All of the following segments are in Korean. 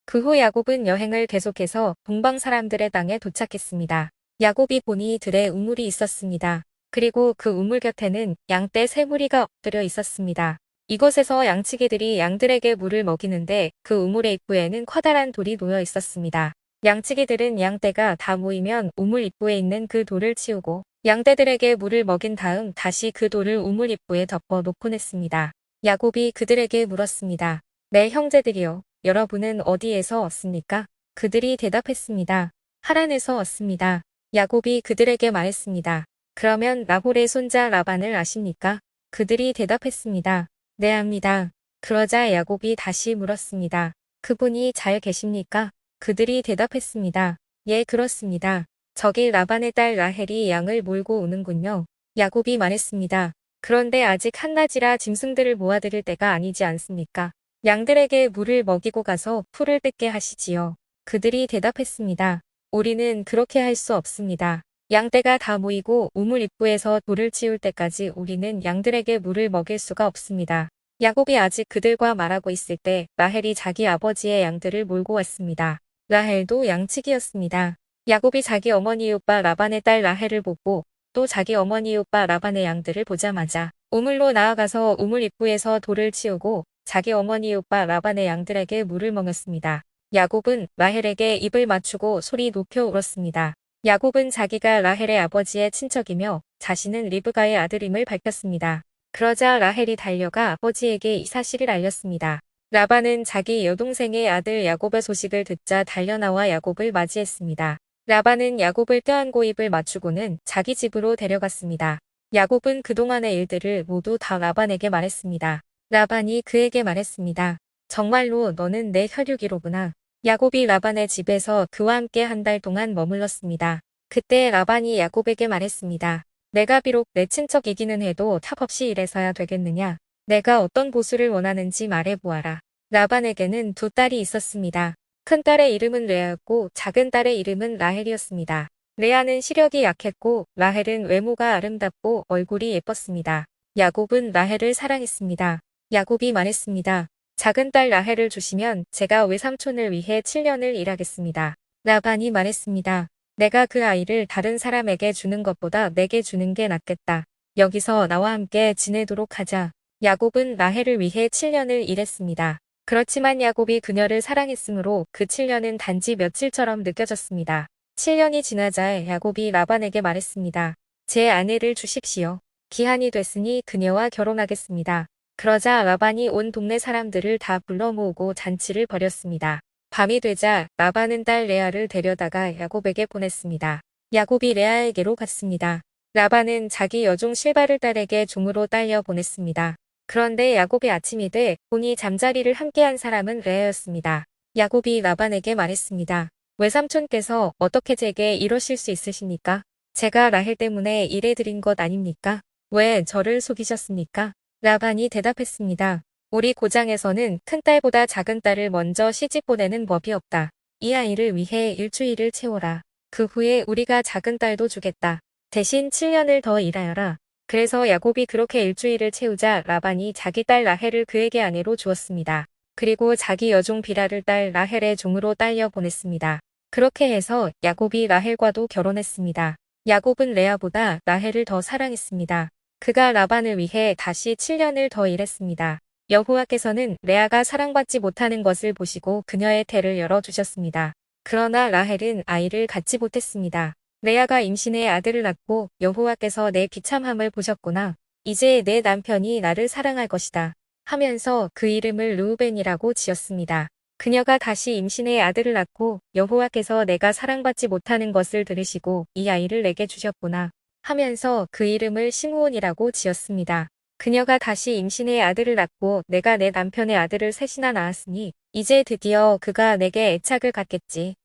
그 후 야곱은 여행을 계속해서 동방 사람들의 땅에 도착했습니다. 야곱이 보니 들에 우물이 있었습니다. 그리고 그 우물 곁에는 양떼 세 무리가 엎드려 있었습니다. 이곳에서 양치기들이 양들에게 물을 먹이는데 그 우물의 입구에는 커다란 돌이 놓여 있었습니다. 양치기들은 양떼가 다 모이면 우물 입구에 있는 그 돌을 치우고 양떼들에게 물을 먹인 다음 다시 그 돌을 우물 입구에 덮어 놓곤 했습니다. 야곱이 그들에게 물었습니다. 내 형제들이여, 여러분은 어디에서 왔습니까? 그들이 대답했습니다. 하란에서 왔습니다. 야곱이 그들에게 말했습니다. 그러면 나홀의 손자 라반을 아십니까? 그들이 대답했습니다. 네, 압니다. 그러자 야곱이 다시 물었습니다. 그분이 잘 계십니까? 그들이 대답했습니다. 예, 그렇습니다. 저기 라반의 딸 라헬이 양을 몰고 오는군요. 야곱이 말했습니다. 그런데 아직 한낮이라 짐승들을 모아드릴 때가 아니지 않습니까? 양들에게 물을 먹이고 가서 풀을 뜯게 하시지요. 그들이 대답했습니다. 우리는 그렇게 할 수 없습니다. 양떼가 다 모이고 우물 입구에서 돌을 치울 때까지 우리는 양들에게 물을 먹일 수가 없습니다. 야곱이 아직 그들과 말하고 있을 때 라헬이 자기 아버지의 양들을 몰고 왔습니다. 라헬도 양치기였습니다. 야곱이 자기 어머니의 오빠 라반의 딸 라헬을 보고 또 자기 어머니의 오빠 라반의 양들을 보자마자 우물로 나아가서 우물 입구에서 돌을 치우고 자기 어머니의 오빠 라반의 양들에게 물을 먹였습니다. 야곱은 라헬에게 입을 맞추고 소리 높여 울었습니다. 야곱은 자기가 라헬의 아버지의 친척이며 자신은 리브가의 아들임을 밝혔습니다. 그러자 라헬이 달려가 아버지에게 이 사실을 알렸습니다. 라반은 자기 여동생의 아들 야곱의 소식을 듣자 달려나와 야곱을 맞이했습니다. 라반은 야곱을 껴안고 입을 맞추고는 자기 집으로 데려갔습니다. 야곱은 그동안의 일들을 모두 다 라반에게 말했습니다. 라반이 그에게 말했습니다. 정말로 너는 내 혈육이로구나. 야곱이 라반의 집에서 그와 함께 한 달 동안 머물렀습니다. 그때 라반이 야곱에게 말했습니다. 내가 비록 내 친척이기는 해도 탑없이 일해서야 되겠느냐. 내가 어떤 보수를 원하는지 말해보아라. 라반에게는 두 딸이 있었습니다. 큰 딸의 이름은 레아였고 작은 딸의 이름은 라헬이었습니다. 레아는 시력이 약했고 라헬은 외모가 아름답고 얼굴이 예뻤습니다. 야곱은 라헬을 사랑했습니다. 야곱이 말했습니다. 작은 딸 라헬을 주시면 제가 외삼촌을 위해 7년을 일하겠습니다. 라반이 말했습니다. 내가 그 아이를 다른 사람에게 주는 것보다 내게 주는 게 낫겠다. 여기서 나와 함께 지내도록 하자. 야곱은 라헬을 위해 7년을 일했습니다. 그렇지만 야곱이 그녀를 사랑했으므로 그 7년은 단지 며칠처럼 느껴졌습니다. 7년이 지나자 야곱이 라반에게 말했습니다. 제 아내를 주십시오. 기한이 됐으니 그녀와 결혼하겠습니다. 그러자 라반이 온 동네 사람들을 다 불러 모으고 잔치를 벌였습니다. 밤이 되자 라반은 딸 레아를 데려다가 야곱에게 보냈습니다. 야곱이 레아에게로 갔습니다. 라반은 자기 여종 실바를 딸에게 종으로 딸려 보냈습니다. 그런데 야곱이 아침이 돼 보니 잠자리를 함께한 사람은 레아였습니다. 야곱이 라반에게 말했습니다. 외삼촌께서 어떻게 제게 이러실 수 있으십니까? 제가 라헬 때문에 일해드린 것 아닙니까? 왜 저를 속이셨습니까? 라반이 대답했습니다. 우리 고장에서는 큰 딸보다 작은 딸을 먼저 시집 보내는 법이 없다. 이 아이를 위해 일주일을 채워라. 그 후에 우리가 작은 딸도 주겠다. 대신 7년을 더 일하여라. 그래서 야곱이 그렇게 일주일을 채우자 라반이 자기 딸 라헬을 그에게 아내로 주었습니다. 그리고 자기 여종 비라를 딸 라헬의 종으로 딸려 보냈습니다. 그렇게 해서 야곱이 라헬과도 결혼했습니다. 야곱은 레아보다 라헬을 더 사랑했습니다. 그가 라반을 위해 다시 7년을 더 일했습니다. 여호와께서는 레아가 사랑받지 못하는 것을 보시고 그녀의 태를 열어주셨습니다. 그러나 라헬은 아이를 갖지 못했습니다. 레아가 임신해 아들을 낳고 여호와께서 내 비참함을 보셨구나. 이제 내 남편이 나를 사랑할 것이다. 하면서 그 이름을 르우벤이라고 지었습니다. 그녀가 다시 임신해 아들을 낳고 여호와께서 내가 사랑받지 못하는 것을 들으시고 이 아이를 내게 주셨구나. 하면서 그 이름을 시므온이라고 지었습니다. 그녀가 다시 임신해 아들을 낳고 내가 내 남편의 아들을 셋이나 낳았으니 이제 드디어 그가 내게 애착을 갖겠지.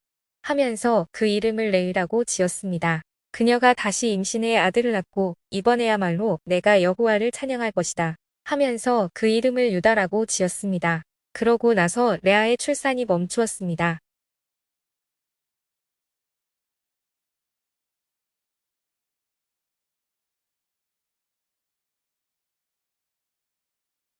하면서 그 이름을 레이라고 지었습니다. 그녀가 다시 임신해 아들을 낳고 이번에야말로 내가 여호와를 찬양할 것이다. 하면서 그 이름을 유다라고 지었습니다. 그러고 나서 레아의 출산이 멈추었습니다.